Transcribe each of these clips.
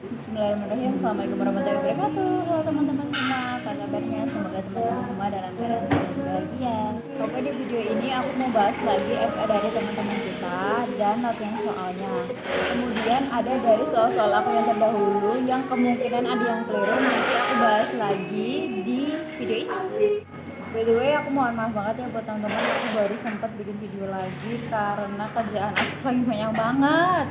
Bismillahirrahmanirrahim. Assalamualaikum warahmatullahi wabarakatuh. Halo teman-teman semua, apa kabarnya? Semoga teman-teman semua dalam keadaan sehat dan bahagia. Oke, di video ini aku mau bahas lagi FR dari teman-teman kita dan latihan soalnya. Kemudian ada dari soal-soal aku yang terdahulu yang kemungkinan ada yang keliru, nanti aku bahas lagi di video ini. By the way, aku mohon maaf banget ya buat teman-teman, aku baru sempat bikin video lagi karena kerjaan aku lagi banyak banget.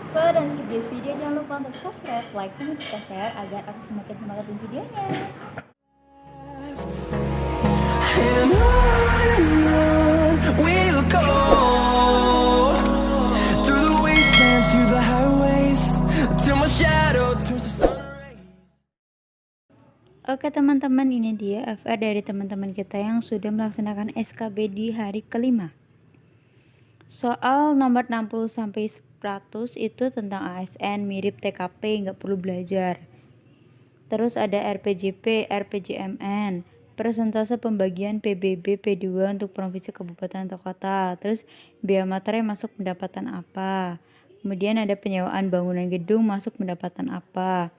So, dan skip this video, jangan lupa untuk subscribe, like, dan share agar aku semakin semangat di videonya. And on we'll go, through the wastelands, through the highways, till my shadow turns to sun rays. Oke teman-teman, ini dia FR dari teman-teman kita yang sudah melaksanakan SKB di hari kelima. Soal nomor 60-100 itu tentang ASN, mirip TKP, nggak perlu belajar. Terus ada RPJP, RPJMN, persentase pembagian PBB P2 untuk provinsi, kabupaten, atau kota. Terus biaya materi masuk pendapatan apa. Kemudian ada penyewaan bangunan gedung masuk pendapatan apa.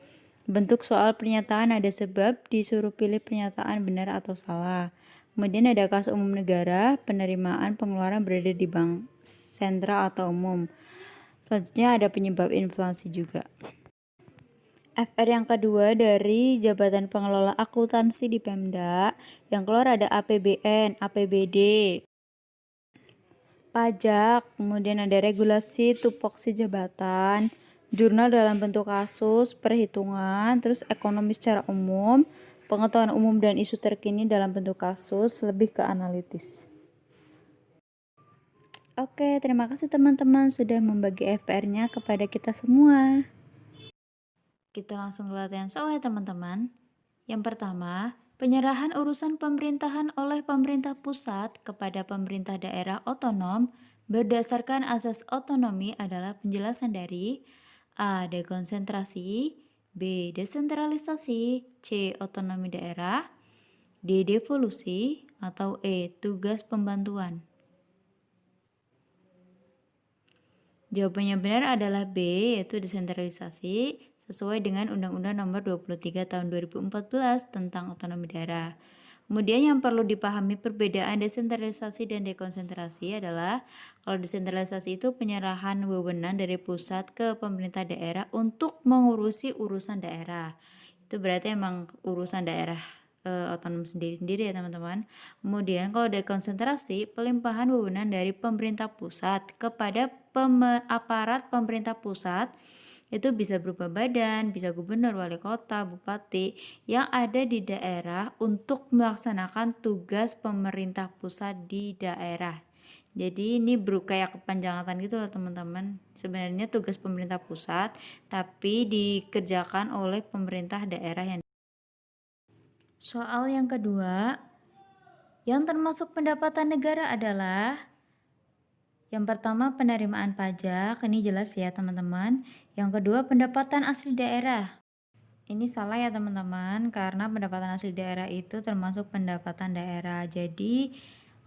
Bentuk soal pernyataan ada sebab, disuruh pilih pernyataan benar atau salah. Kemudian ada kas umum negara, penerimaan pengeluaran berada di bank sentral atau umum. Selanjutnya ada penyebab inflasi juga. FR yang kedua dari Jabatan Pengelola Akuntansi di Pemda. Yang keluar ada APBN, APBD, pajak, kemudian ada regulasi tupoksi jabatan, jurnal dalam bentuk kasus, perhitungan, terus ekonomi secara umum, pengetahuan umum dan isu terkini dalam bentuk kasus, lebih ke analitis. Oke, terima kasih teman-teman sudah membagi FR-nya kepada kita semua. Kita langsung ke latihan soal ya teman-teman. Yang pertama, penyerahan urusan pemerintahan oleh pemerintah pusat kepada pemerintah daerah otonom berdasarkan asas otonomi adalah penjelasan dari A. Dekonsentrasi, B. Desentralisasi, C. Otonomi daerah, D. Devolusi, atau E. Tugas pembantuan. Jawabannya benar adalah B, yaitu desentralisasi, sesuai dengan Undang-Undang Nomor 23 Tahun 2014 tentang otonomi daerah. Kemudian yang perlu dipahami perbedaan desentralisasi dan dekonsentrasi adalah kalau desentralisasi itu penyerahan wewenang dari pusat ke pemerintah daerah untuk mengurusi urusan daerah. Itu berarti emang urusan daerah otonom sendiri-sendiri ya teman-teman. Kemudian kalau dekonsentrasi, pelimpahan wewenang dari pemerintah pusat kepada aparat pemerintah pusat, itu bisa berupa badan, bisa gubernur, wali kota, bupati yang ada di daerah untuk melaksanakan tugas pemerintah pusat di daerah. Jadi ini kayak kepanjangan gitu loh teman-teman. Sebenarnya tugas pemerintah pusat tapi dikerjakan oleh pemerintah daerah yang. Soal yang kedua, yang termasuk pendapatan negara adalah yang pertama penerimaan pajak, ini jelas ya teman-teman. Yang kedua pendapatan asli daerah. Ini salah ya teman-teman, karena pendapatan asli daerah itu termasuk pendapatan daerah. Jadi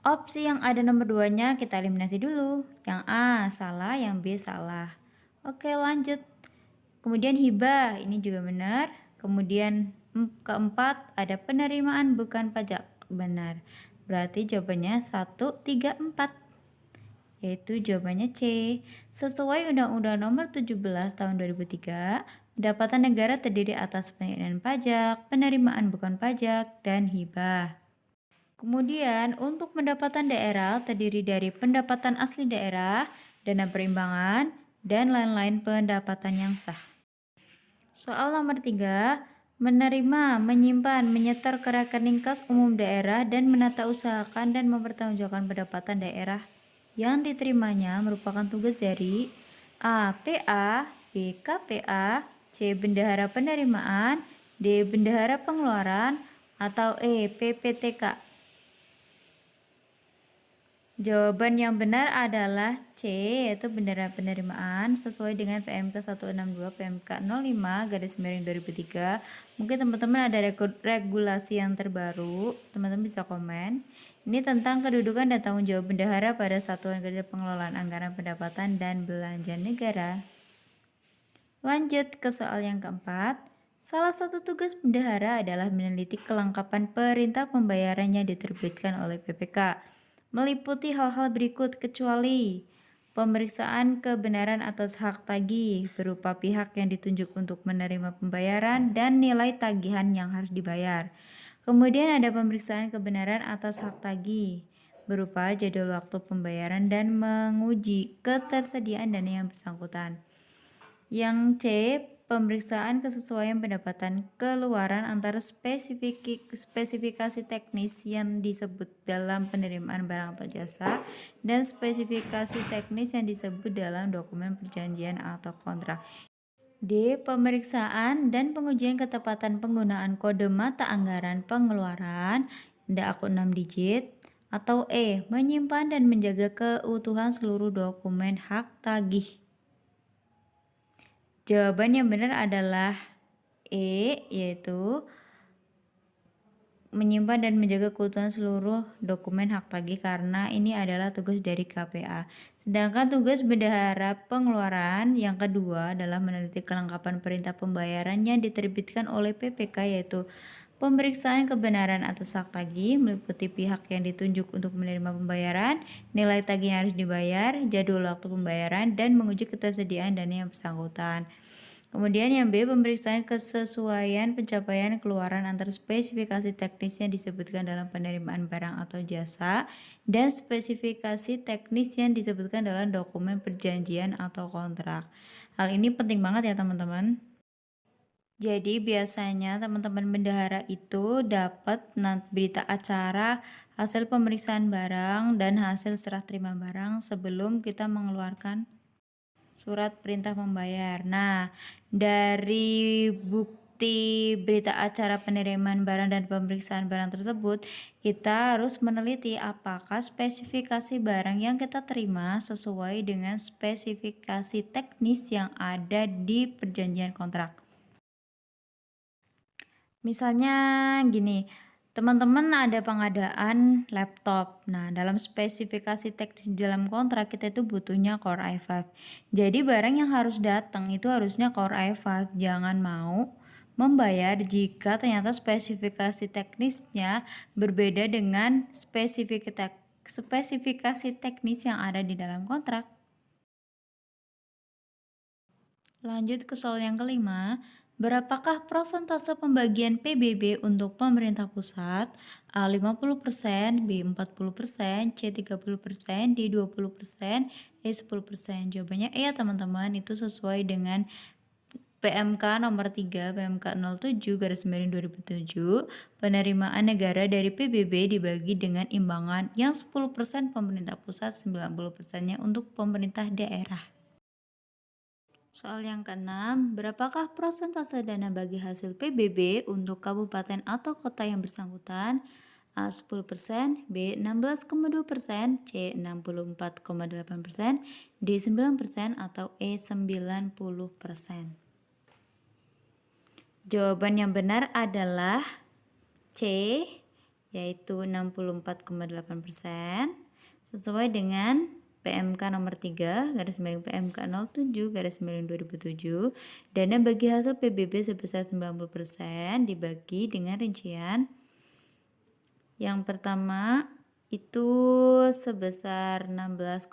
opsi yang ada nomor 2-nya kita eliminasi dulu. Yang A salah, yang B salah. Oke, lanjut. Kemudian hibah, ini juga benar. Kemudian keempat ada penerimaan bukan pajak, benar. Berarti jawabannya 1, 3, 4. Yaitu jawabannya C. Sesuai Undang-Undang Nomor 17 Tahun 2003, pendapatan negara terdiri atas penerimaan pajak, penerimaan bukan pajak, dan hibah. Kemudian untuk pendapatan daerah terdiri dari pendapatan asli daerah, dana perimbangan, dan lain-lain pendapatan yang sah. Soal nomor 3, menerima, menyimpan, menyetor ke rekening kas umum daerah dan menata usahakan dan mempertanggungjawabkan pendapatan daerah yang diterimanya merupakan tugas dari A. PA, B. KPA, C. Bendahara penerimaan, D. Bendahara pengeluaran, atau E. PPTK. Jawaban yang benar adalah C, yaitu bendahara penerimaan sesuai dengan PMK 162 PMK 05 garis miring 2003. Mungkin teman-teman ada regulasi yang terbaru, teman-teman bisa komen. Ini tentang kedudukan dan tanggung jawab bendahara pada Satuan Kerja Pengelolaan Anggaran Pendapatan dan Belanja Negara. Lanjut ke soal yang keempat. Salah satu tugas bendahara adalah meneliti kelengkapan perintah pembayaran yang diterbitkan oleh PPK. Meliputi hal-hal berikut kecuali pemeriksaan kebenaran atas hak tagih berupa pihak yang ditunjuk untuk menerima pembayaran dan nilai tagihan yang harus dibayar. Kemudian ada pemeriksaan kebenaran atas hak tagih berupa jadwal waktu pembayaran dan menguji ketersediaan dana yang bersangkutan. Yang C, pemeriksaan kesesuaian pendapatan keluaran antara spesifikasi teknis yang disebut dalam penerimaan barang atau jasa dan spesifikasi teknis yang disebut dalam dokumen perjanjian atau kontrak. D. Pemeriksaan dan pengujian ketepatan penggunaan kode mata anggaran pengeluaran akun 6 digit. Atau E. Menyimpan dan menjaga keutuhan seluruh dokumen hak tagih. Jawaban yang benar adalah E, yaitu menyimpan dan menjaga keutuhan seluruh dokumen hak tagih karena ini adalah tugas dari KPA. Sedangkan tugas bendahara pengeluaran yang kedua adalah meneliti kelengkapan perintah pembayaran yang diterbitkan oleh PPK, yaitu pemeriksaan kebenaran atas hak tagih meliputi pihak yang ditunjuk untuk menerima pembayaran, nilai tagih yang harus dibayar, jadwal waktu pembayaran, dan menguji ketersediaan dana yang bersangkutan. Kemudian yang B, pemeriksaan kesesuaian pencapaian keluaran antara spesifikasi teknis yang disebutkan dalam penerimaan barang atau jasa dan spesifikasi teknis yang disebutkan dalam dokumen perjanjian atau kontrak. Hal ini penting banget ya teman-teman. Jadi biasanya teman-teman bendahara itu dapat berita acara hasil pemeriksaan barang dan hasil serah terima barang sebelum kita mengeluarkan surat perintah membayar. Nah, dari bukti berita acara penerimaan barang dan pemeriksaan barang tersebut, kita harus meneliti apakah spesifikasi barang yang kita terima sesuai dengan spesifikasi teknis yang ada di perjanjian kontrak. Misalnya gini, teman-teman ada pengadaan laptop. Nah, dalam spesifikasi teknis dalam kontrak kita itu butuhnya Core i5. Jadi barang yang harus datang itu harusnya Core i5. Jangan mau membayar jika ternyata spesifikasi teknisnya berbeda dengan spesifikasi teknis yang ada di dalam kontrak. Lanjut ke soal yang kelima. Berapakah persentase pembagian PBB untuk pemerintah pusat? A 50%, B 40%, C 30%, D 20%, E 10%. Jawabannya E ya teman-teman, itu sesuai dengan PMK nomor 3 PMK 07 garis miring 2007. Penerimaan negara dari PBB dibagi dengan imbangan yang 10% pemerintah pusat, 90%-nya untuk pemerintah daerah. Soal yang keenam, berapakah persentase dana bagi hasil PBB untuk kabupaten atau kota yang bersangkutan? A 10%, B 16,2%, C 64,8%, D 9% atau E 90%. Jawaban yang benar adalah C, yaitu 64,8%, sesuai dengan PMK nomor 3 garis miring PMK 07 garis miring 2007. Dana bagi hasil PBB sebesar 90% dibagi dengan rincian. Yang pertama itu sebesar 16,2%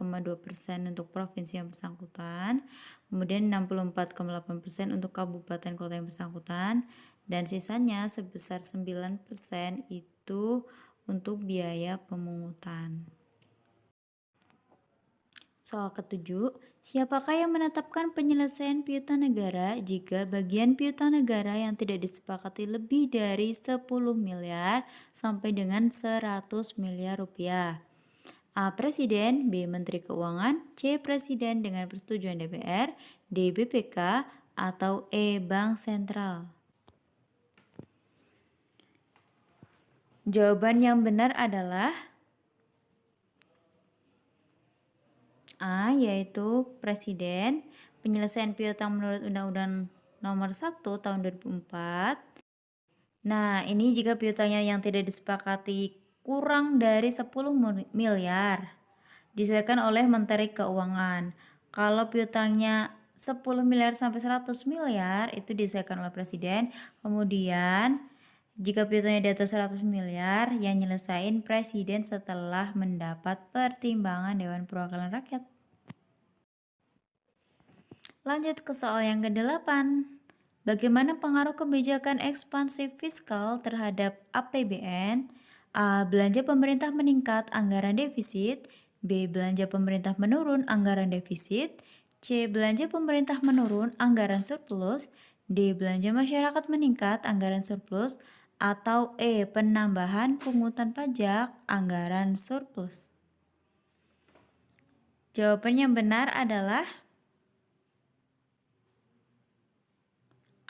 untuk provinsi yang bersangkutan, kemudian 64,8% untuk kabupaten kota yang bersangkutan, dan sisanya sebesar 9% itu untuk biaya pemungutan. Soal ketujuh, siapakah yang menetapkan penyelesaian piutang negara jika bagian piutang negara yang tidak disepakati lebih dari 10 miliar sampai dengan 100 miliar rupiah? A. Presiden, B. Menteri Keuangan, C. Presiden dengan persetujuan DPR, D. BPK, atau E. Bank Sentral. Jawaban yang benar adalah A, yaitu Presiden. Penyelesaian piutang menurut Undang-Undang Nomor 1 Tahun 2004. Nah, ini jika piutangnya yang tidak disepakati kurang dari 10 miliar diselesaikan oleh Menteri Keuangan. Kalau piutangnya 10 miliar sampai 100 miliar itu disahkan oleh presiden. Kemudian jika pitonya di atas 100 miliar yang nyelesain presiden setelah mendapat pertimbangan Dewan Perwakilan Rakyat. Lanjut ke soal yang ke-8. Bagaimana pengaruh kebijakan ekspansif fiskal terhadap APBN? A. Belanja pemerintah meningkat, anggaran defisit. B. Belanja pemerintah menurun, anggaran defisit. C. Belanja pemerintah menurun, anggaran surplus. D. Belanja masyarakat meningkat, anggaran surplus. Atau E. Penambahan pungutan pajak, anggaran surplus. Jawaban yang benar adalah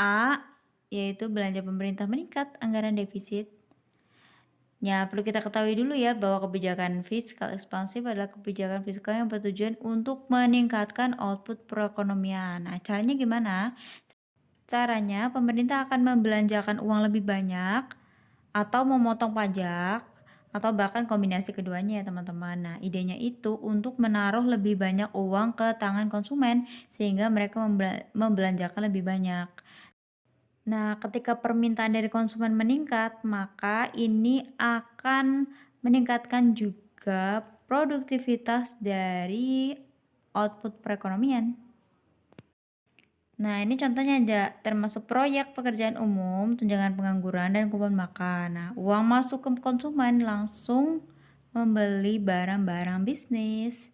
A, yaitu belanja pemerintah meningkat, anggaran defisit. Ya, perlu kita ketahui dulu ya bahwa kebijakan fiskal ekspansif adalah kebijakan fiskal yang bertujuan untuk meningkatkan output perekonomian. Nah, caranya gimana? Caranya pemerintah akan membelanjakan uang lebih banyak atau memotong pajak atau bahkan kombinasi keduanya ya teman-teman. Nah, idenya itu untuk menaruh lebih banyak uang ke tangan konsumen sehingga mereka membelanjakan lebih banyak. Nah, ketika permintaan dari konsumen meningkat, maka ini akan meningkatkan juga produktivitas dari output perekonomian. Nah, ini contohnya aja, termasuk proyek pekerjaan umum, tunjangan pengangguran, dan kupon makan. Nah, uang masuk ke konsumen langsung membeli barang-barang bisnis.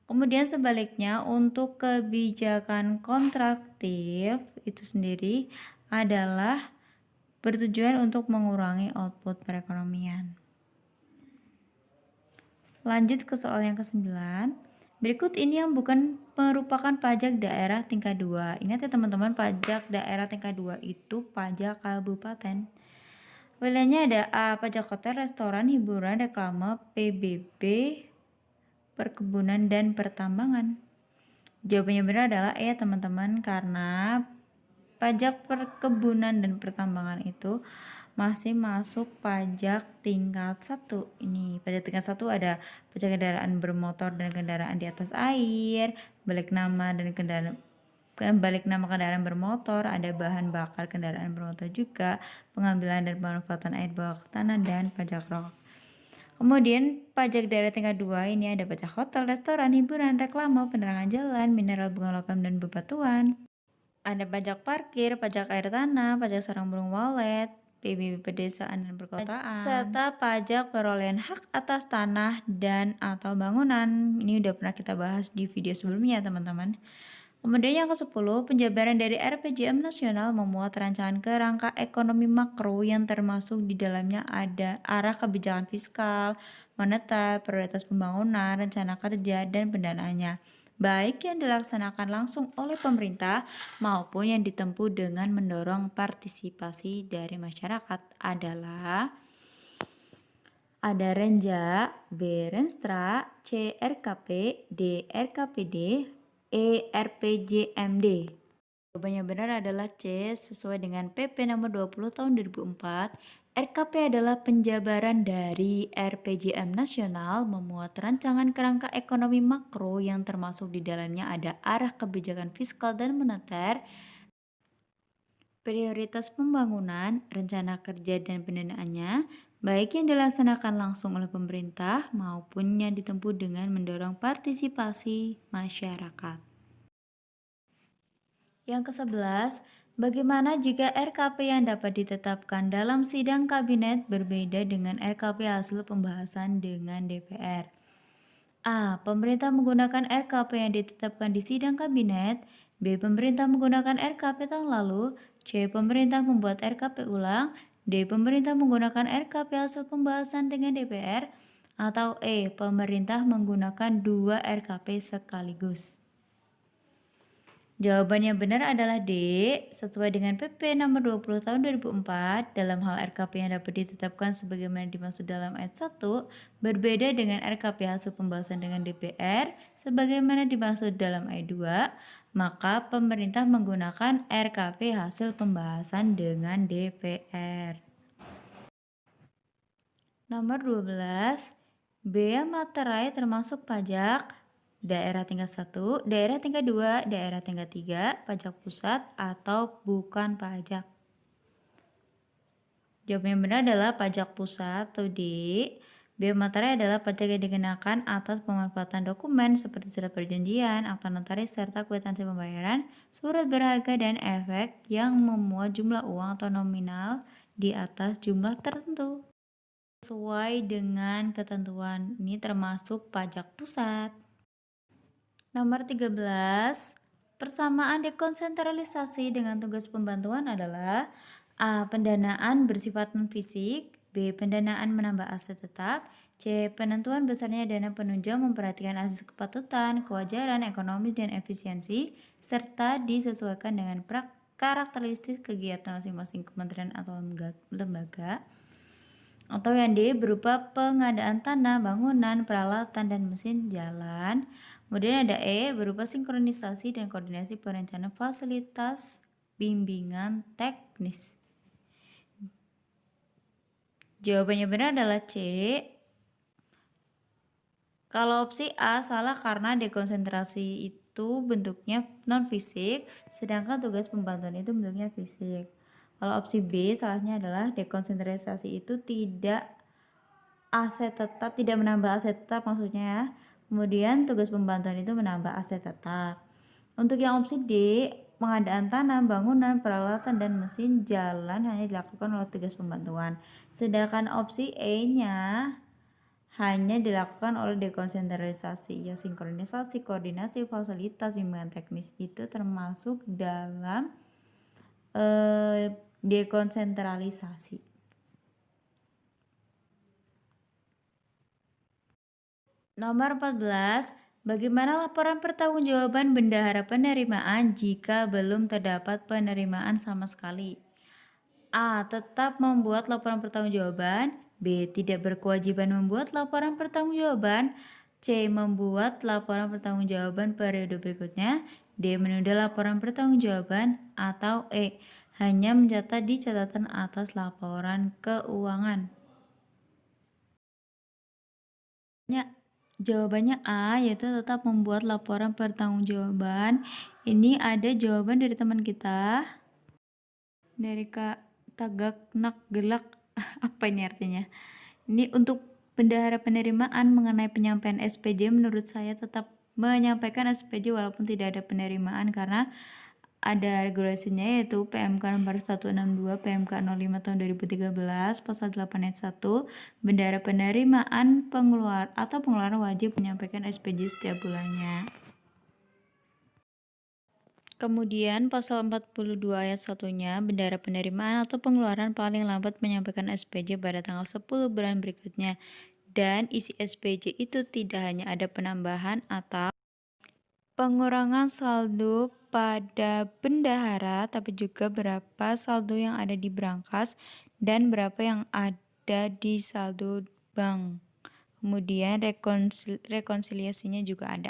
Kemudian sebaliknya, untuk kebijakan kontraktif itu sendiri adalah bertujuan untuk mengurangi output perekonomian. Lanjut ke soal yang ke-9. Berikut ini yang bukan merupakan pajak daerah tingkat 2. Ingat ya teman-teman, pajak daerah tingkat 2 itu pajak kabupaten. Pilihannya ada A. Pajak hotel, restoran, hiburan, reklame, PBB, perkebunan, dan pertambangan. Jawabannya benar adalah E teman-teman, karena pajak perkebunan dan pertambangan itu masih masuk pajak tingkat 1. Ini pajak tingkat 1 ada pajak kendaraan bermotor dan kendaraan di atas air, balik nama kendaraan bermotor, ada bahan bakar kendaraan bermotor juga, pengambilan dan pemanfaatan air bawah tanah, dan pajak rokok. Kemudian pajak daerah tingkat 2 ini ada pajak hotel, restoran, hiburan, reklame, penerangan jalan, mineral, bunga logam, dan bebatuan. Ada pajak parkir, pajak air tanah, pajak sarang burung walet, PBB pedesaan dan perkotaan, serta pajak perolehan hak atas tanah dan atau bangunan. Ini udah pernah kita bahas di video sebelumnya teman-teman. Kemudian yang ke-10, penjabaran dari RPJM nasional memuat rancangan kerangka ekonomi makro yang termasuk di dalamnya ada arah kebijakan fiskal, moneter, prioritas pembangunan, rencana kerja, dan pendanaannya, baik yang dilaksanakan langsung oleh pemerintah maupun yang ditempuh dengan mendorong partisipasi dari masyarakat adalah ada Renja, B. Renstra, C. RKP, D. RKPD, E. RPJMD. Jawabannya benar adalah C, sesuai dengan PP nomor 20 tahun 2004. RKP adalah penjabaran dari RPJM nasional memuat rancangan kerangka ekonomi makro yang termasuk di dalamnya ada arah kebijakan fiskal dan moneter, prioritas pembangunan, rencana kerja dan pendanaannya, baik yang dilaksanakan langsung oleh pemerintah maupun yang ditempuh dengan mendorong partisipasi masyarakat. Yang ke-11, bagaimana jika RKP yang dapat ditetapkan dalam sidang kabinet berbeda dengan RKP hasil pembahasan dengan DPR? A. Pemerintah menggunakan RKP yang ditetapkan di sidang kabinet. B. Pemerintah menggunakan RKP tahun lalu. C. Pemerintah membuat RKP ulang. D. Pemerintah menggunakan RKP hasil pembahasan dengan DPR. Atau E. Pemerintah menggunakan 2 RKP sekaligus. Jawaban yang benar adalah D, sesuai dengan PP nomor 20 tahun 2004. Dalam hal RKP yang dapat ditetapkan sebagaimana dimaksud dalam ayat 1, berbeda dengan RKP hasil pembahasan dengan DPR sebagaimana dimaksud dalam ayat 2, maka pemerintah menggunakan RKP hasil pembahasan dengan DPR. Nomor 12, bea materai termasuk pajak. daerah tingkat 1, daerah tingkat 2, daerah tingkat 3, pajak pusat atau bukan pajak? Jawaban yang benar adalah pajak pusat atau D. Bea materai adalah pajak yang dikenakan atas pemanfaatan dokumen seperti surat perjanjian, akta notaris, serta kwitansi pembayaran, surat berharga, dan efek yang memuat jumlah uang atau nominal di atas jumlah tertentu. Sesuai dengan ketentuan ini termasuk pajak pusat. Nomor 13, persamaan dekonsentralisasi dengan tugas pembantuan adalah A. Pendanaan bersifat non-fisik, B. Pendanaan menambah aset tetap, C. Penentuan besarnya dana penunjang memperhatikan asas kepatutan, kewajaran, ekonomi, dan efisiensi, serta disesuaikan dengan karakteristik kegiatan masing-masing kementerian atau lembaga. Atau yang D. Berupa pengadaan tanah, bangunan, peralatan, dan mesin jalan. Kemudian ada E. Berupa sinkronisasi dan koordinasi perencanaan fasilitas bimbingan teknis. Jawabannya benar adalah C. Kalau opsi A salah karena dekonsentrasi itu bentuknya non-fisik, sedangkan tugas pembantuan itu bentuknya fisik. Kalau opsi B salahnya adalah dekonsentrasi itu tidak menambah aset tetap maksudnya ya. Kemudian tugas pembantuan itu menambah aset tetap. Untuk yang opsi D, pengadaan tanah, bangunan, peralatan, dan mesin jalan hanya dilakukan oleh tugas pembantuan. Sedangkan opsi E-nya hanya dilakukan oleh dekonsentralisasi. Ya, sinkronisasi, koordinasi, fasilitas, bimbingan teknis itu termasuk dalam dekonsentralisasi. Nomor 14, bagaimana laporan pertanggungjawaban bendahara penerimaan jika belum terdapat penerimaan sama sekali? A. Tetap membuat laporan pertanggungjawaban. B. Tidak berkewajiban membuat laporan pertanggungjawaban. C. Membuat laporan pertanggungjawaban periode berikutnya. D. Menunda laporan pertanggungjawaban. Atau E. Hanya mencatat di catatan atas laporan keuangan. Jawabannya A, yaitu tetap membuat laporan pertanggungjawaban. Ini ada jawaban dari teman kita, dari Kak Tagak Nak Gelak. Apa ini artinya? Ini untuk bendahara penerimaan mengenai penyampaian SPJ, menurut saya tetap menyampaikan SPJ walaupun tidak ada penerimaan karena ada regulasinya yaitu PMK nomor 162 PMK 05 tahun 2013 pasal 8 ayat 1, bendahara penerimaan pengeluaran wajib menyampaikan SPJ setiap bulannya. Kemudian pasal 42 ayat 1-nya, bendahara penerimaan atau pengeluaran paling lambat menyampaikan SPJ pada tanggal 10 bulan berikutnya, dan isi SPJ itu tidak hanya ada penambahan atau pengurangan saldo pada bendahara, tapi juga berapa saldo yang ada di brankas dan berapa yang ada di saldo bank. Kemudian rekonsiliasinya juga ada.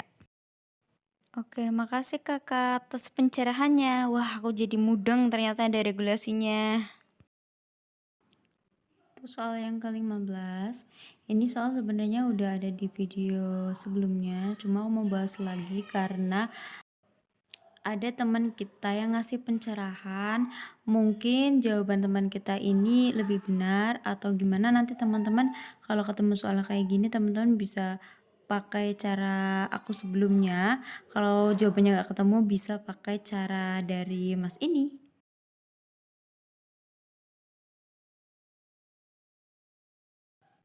Oke, makasih kakak atas pencerahannya. Wah, aku jadi mudeng ternyata ada regulasinya. Terus soal yang ke-15, ini soal sebenarnya udah ada di video sebelumnya, cuma aku mau bahas lagi karena ada teman kita yang ngasih pencerahan. Mungkin jawaban teman kita ini lebih benar atau gimana, nanti teman-teman kalau ketemu soal kayak gini teman-teman bisa pakai cara aku sebelumnya. Kalau jawabannya nggak ketemu bisa pakai cara dari Mas ini.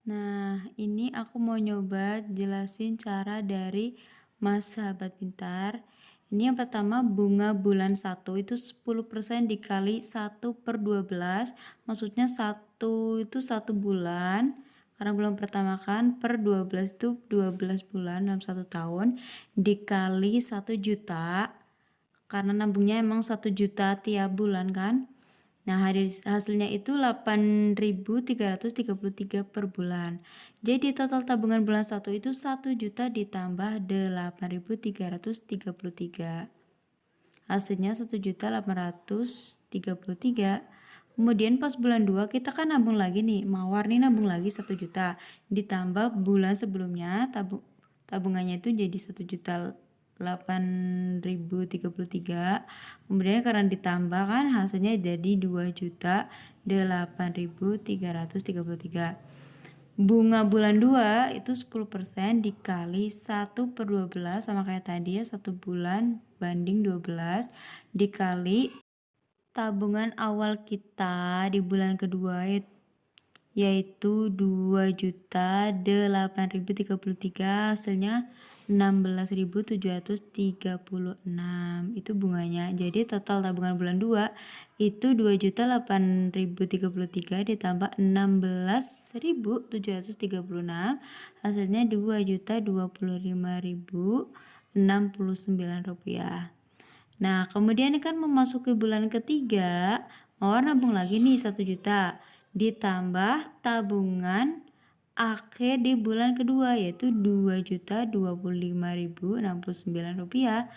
Nah, ini aku mau nyoba jelasin cara dari Mas Sahabat Pintar. Ini yang pertama, bunga bulan 1 itu 10% dikali 1/12. Maksudnya 1 itu 1 bulan. Karena bulan pertama kan per 12 itu 12 bulan dalam 1 tahun. Dikali 1 juta. Karena nabungnya emang 1 juta tiap bulan kan. Nah, hasilnya itu 8.333 per bulan. Jadi total tabungan bulan 1 itu 1 juta ditambah 8.333. Hasilnya 1.833. Kemudian pas bulan 2 kita kan nabung lagi nih, mawar nih nabung lagi 1 juta. Ditambah bulan sebelumnya tabungannya itu jadi 1.008.033. Kemudian karena ditambah kan hasilnya jadi 2.008.333. Bunga bulan 2 itu 10% dikali 1/12 sama kayak tadi ya, 1 bulan banding 12 dikali tabungan awal kita di bulan kedua yaitu 2.008.033, hasilnya 16.736 itu bunganya. Jadi total tabungan bulan 2 itu 2.008.033 ditambah 16.736, hasilnya 2.025.069 rupiah. Nah, kemudian kan memasuki bulan ketiga, mau nabung lagi nih 1 juta ditambah tabungan akhir di bulan kedua yaitu 2.025.069 rupiah,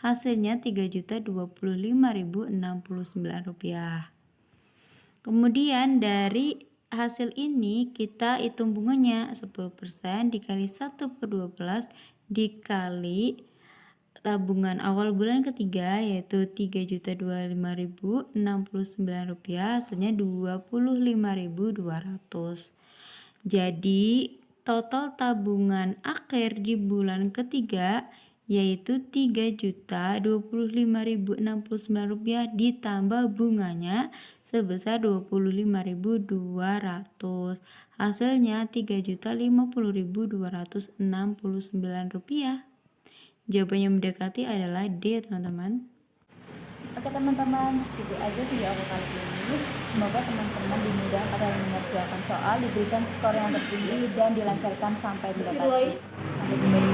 hasilnya 3.025.069 rupiah. Kemudian dari hasil ini kita hitung bunganya 10% dikali 1/12 dikali tabungan awal bulan ketiga yaitu 3.025.069 rupiah, hasilnya 25.200. Jadi total tabungan akhir di bulan ketiga yaitu 3.025.069 rupiah ditambah bunganya sebesar 25.200, hasilnya 3.050.269 rupiah. Jawaban yang mendekati adalah D, teman-teman. Oke teman-teman, segitu aja video aku kali ini. Semoga teman-teman dimudahkan dalam mengerjakan soal, diberikan skor yang tertinggi dan dilancarkan sampai tidak pasti. Sampai jumpa di